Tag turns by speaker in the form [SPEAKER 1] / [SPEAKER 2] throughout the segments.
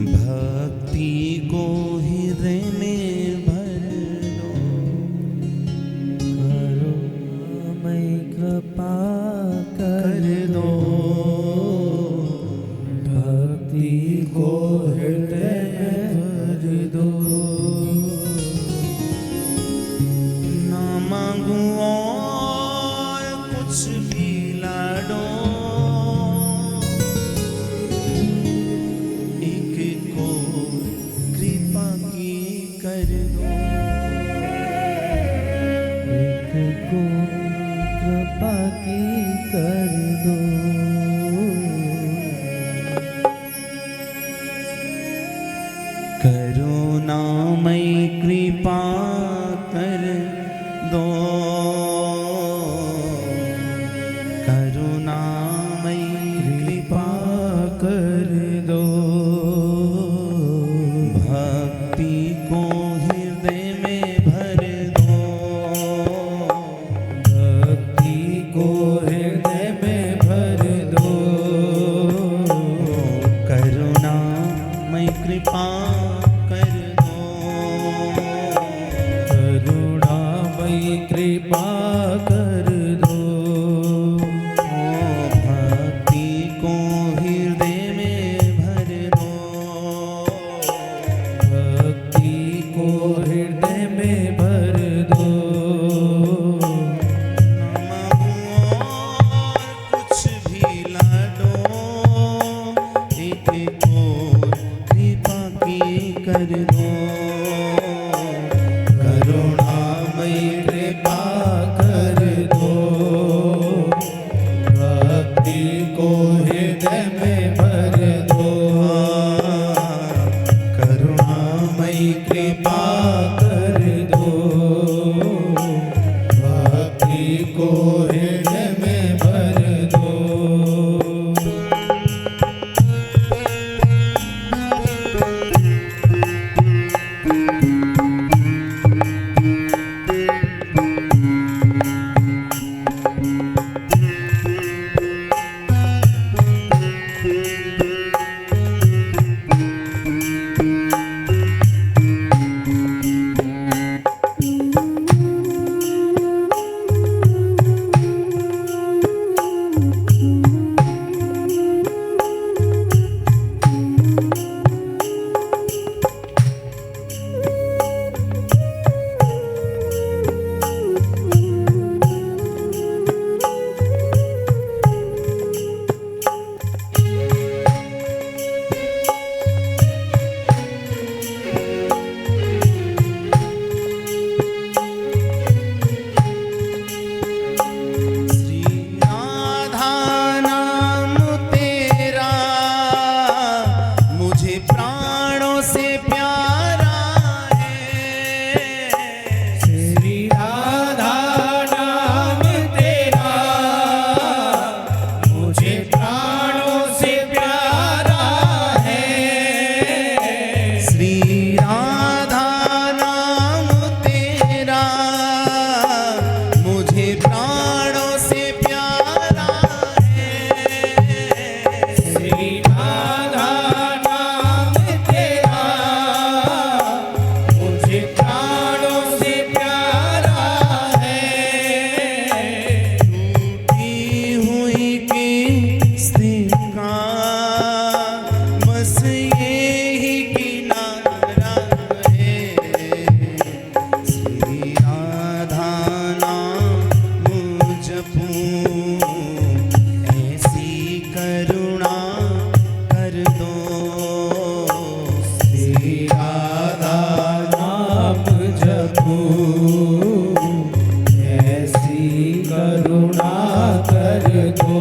[SPEAKER 1] भक्ति को हृदय में भर दो,
[SPEAKER 2] करुणामय कृपा
[SPEAKER 1] कर दो।
[SPEAKER 2] भक्ति को हृदय में भर दो।
[SPEAKER 1] ना मांगू और कुछ भी लाडो, एक को कृपा की कर दो।
[SPEAKER 2] एक को कृपा की कर दो।
[SPEAKER 1] करुणामय कृपा कर दो, करुणामय कृपा
[SPEAKER 2] कर दो।
[SPEAKER 1] भक्ति को हृदय में भर दो,
[SPEAKER 2] भक्ति को हृदय में भर दो।
[SPEAKER 1] करुणामय कृपा कर दो,
[SPEAKER 2] करुणामय कृपा कर दो।
[SPEAKER 1] भक्ति को हृदय में भर दो,
[SPEAKER 2] भक्ति को हृदय में भर दो।
[SPEAKER 1] कुछ भी लाडो, एक को कृपा की कर दो।
[SPEAKER 2] करुणामय कृपा कर दो। भक्ति को हृदय में भर दो। करुणामय कृपा कर दो। भक्ति को हृदय में भर दो।
[SPEAKER 1] श्री राधा नाम तेरा मुझे प्राणों से प्यारा है।
[SPEAKER 2] श्री राधा नाम तेरा मुझे प्राणों से प्यारा है।
[SPEAKER 1] श्री राधा नाम तेरा मुझे प्राणों से प्यारा है।
[SPEAKER 2] श्री राधा नाम तेरा मुझे प्राणों से प्यारा है।
[SPEAKER 1] टूटी हुई किस्ती का बस यही किनारा है। श्री राधा नाम जपूं, ऐसी करुणा कर दो।
[SPEAKER 2] श्री राधा नाम जपूं, ऐसी करुणा कर दो।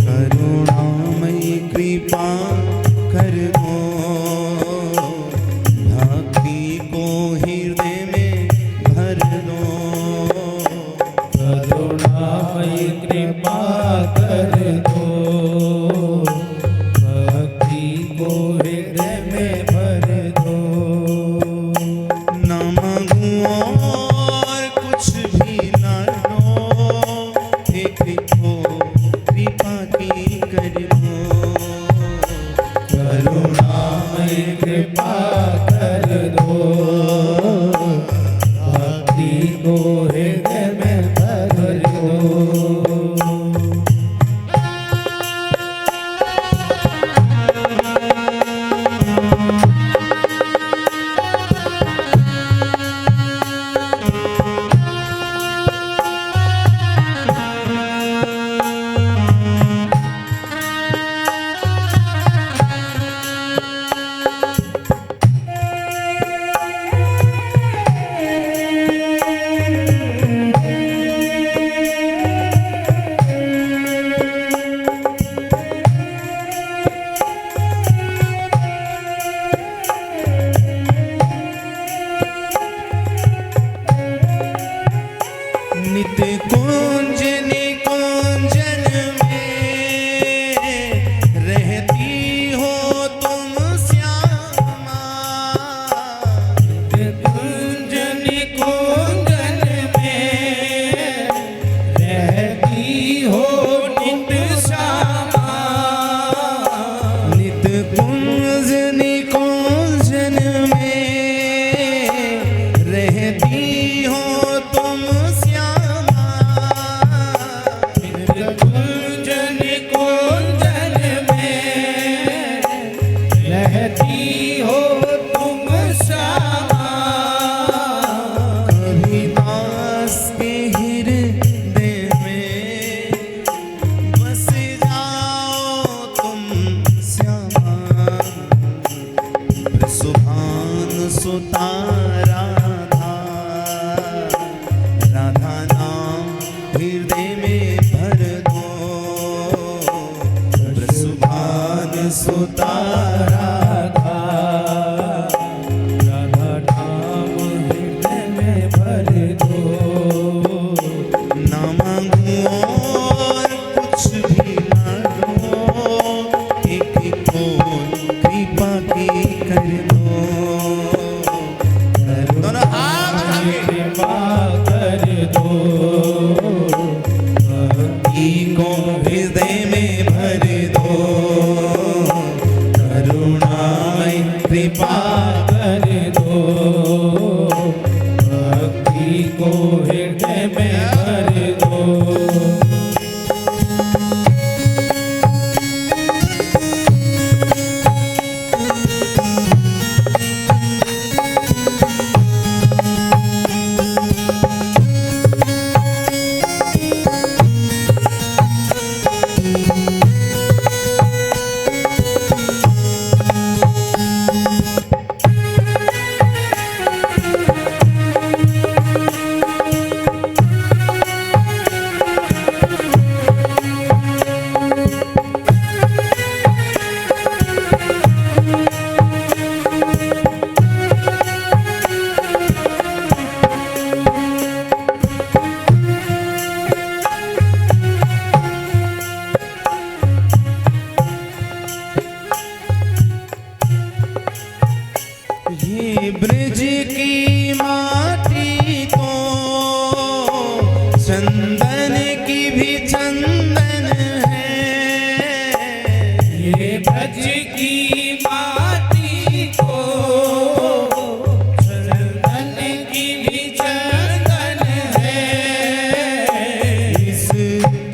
[SPEAKER 1] करुणामय कृपा कर दो, भक्ति को हृदय में भर दो।
[SPEAKER 2] करुणामय कृपा कर दो। भक्ति को हृदय में भर दो।
[SPEAKER 1] न मांगू और कुछ भी लाडो, एक को कृपा की कर दो। सुता राधा, राधा नाम हृदय में भर दो। वृषभान सुता
[SPEAKER 2] राधा, राधा नाम हृदय में भर दो।
[SPEAKER 1] न मांगू और कुछ भी ना दो, एक को कृपा की कर दो। दोनों हाथ आगे।
[SPEAKER 2] कृपा कर दो,
[SPEAKER 1] भक्ति को हृदय में भर दो। करुणामय कृपा
[SPEAKER 2] कर दो, भक्ति को हृदय में भर दो।
[SPEAKER 1] ये ब्रज की माटी को चंदन की भी चंदन है।
[SPEAKER 2] ये ब्रज की माटी को चंदन की भी चंदन है।
[SPEAKER 1] इस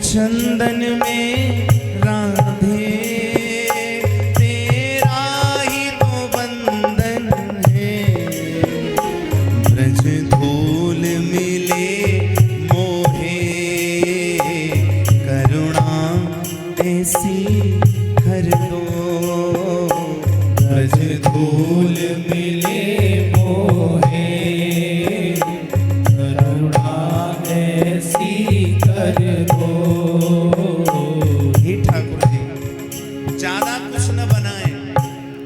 [SPEAKER 1] चंदन में राधे तेरा ही तो बंधन है। ब्रज धूल मिले मोहे, करुणा ऐसी कर दो।
[SPEAKER 2] ब्रज धूल मिले मोहे, करुणा ऐसी कर दो।
[SPEAKER 1] हे ठाकुर जी, ज्यादा कुछ न बनाए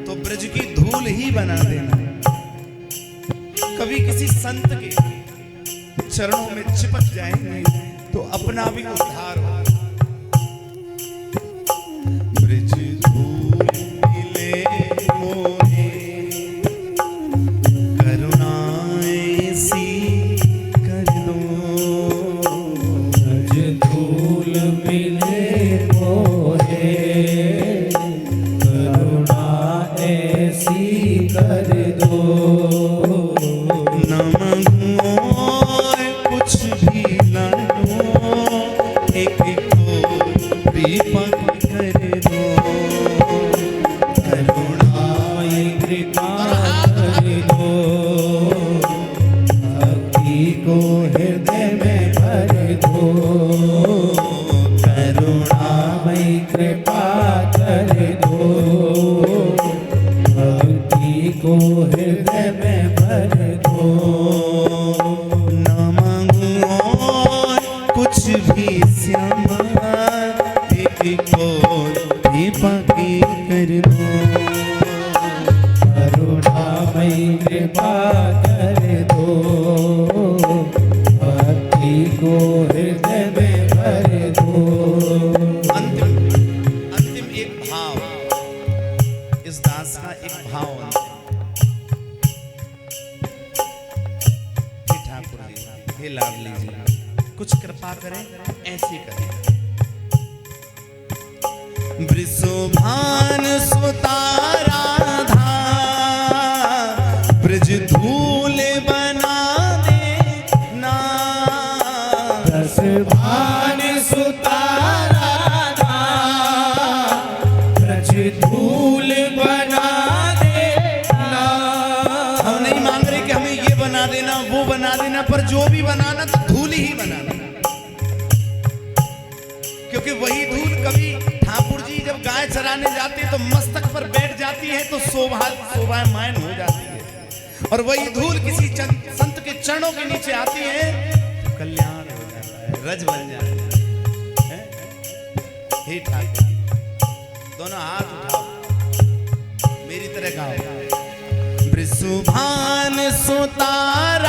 [SPEAKER 1] तो ब्रज की धूल ही बना देना। कभी किसी संत के चरणों में चिपक जाएंगे तो अपना भी उद्धार हो। ब्रज धूल मिले मोहे, करुणा ऐसी कर दो।
[SPEAKER 2] ब्रज धूल मिले मोहे, करुणा ऐसी कर दो।
[SPEAKER 1] न मांगू और कुछ भी ना दो, एक को कृपा कर दो। करुणामय
[SPEAKER 2] कृपा कर दो, भक्ति को हृदय में भर दो। करुणामय कृपा कर दो, भक्ति को हृदय में भर दो।
[SPEAKER 1] न मांगू और कुछ भी श्यामा, एक को कृपा की कर दो।
[SPEAKER 2] करुणामय कृपा कर दो, भक्ति को हृदय में भर दो।
[SPEAKER 1] अंतिम एक भाव, इस दास का एक भाव हे ठाकुर जी, हे लाडली जी, कुछ कृपा करें, ऐसी करें। वृषभान सुता राधा, ब्रज धूल बना देना।
[SPEAKER 2] वृषभान सुता राधा, ब्रज धूल बना देना।
[SPEAKER 1] हम नहीं मांग रहे कि हमें ये बना देना वो बना देना, पर जो भी बनाना तो धूल ही बनाना। क्योंकि वही धूल कभी ठाकुर जी जब गाय चराने जाते हैं तो मस्तक पर बैठ जाती है तो शोभायमान हो जाती है। और वही धूल किसी संत के चरणों के नीचे आती है तो कल्याण हो जाता है, रज बन जाता है। हे ठाकुर, दोनों हाथ उठाओ, मेरी तरह गाओ। वृषभान सुतार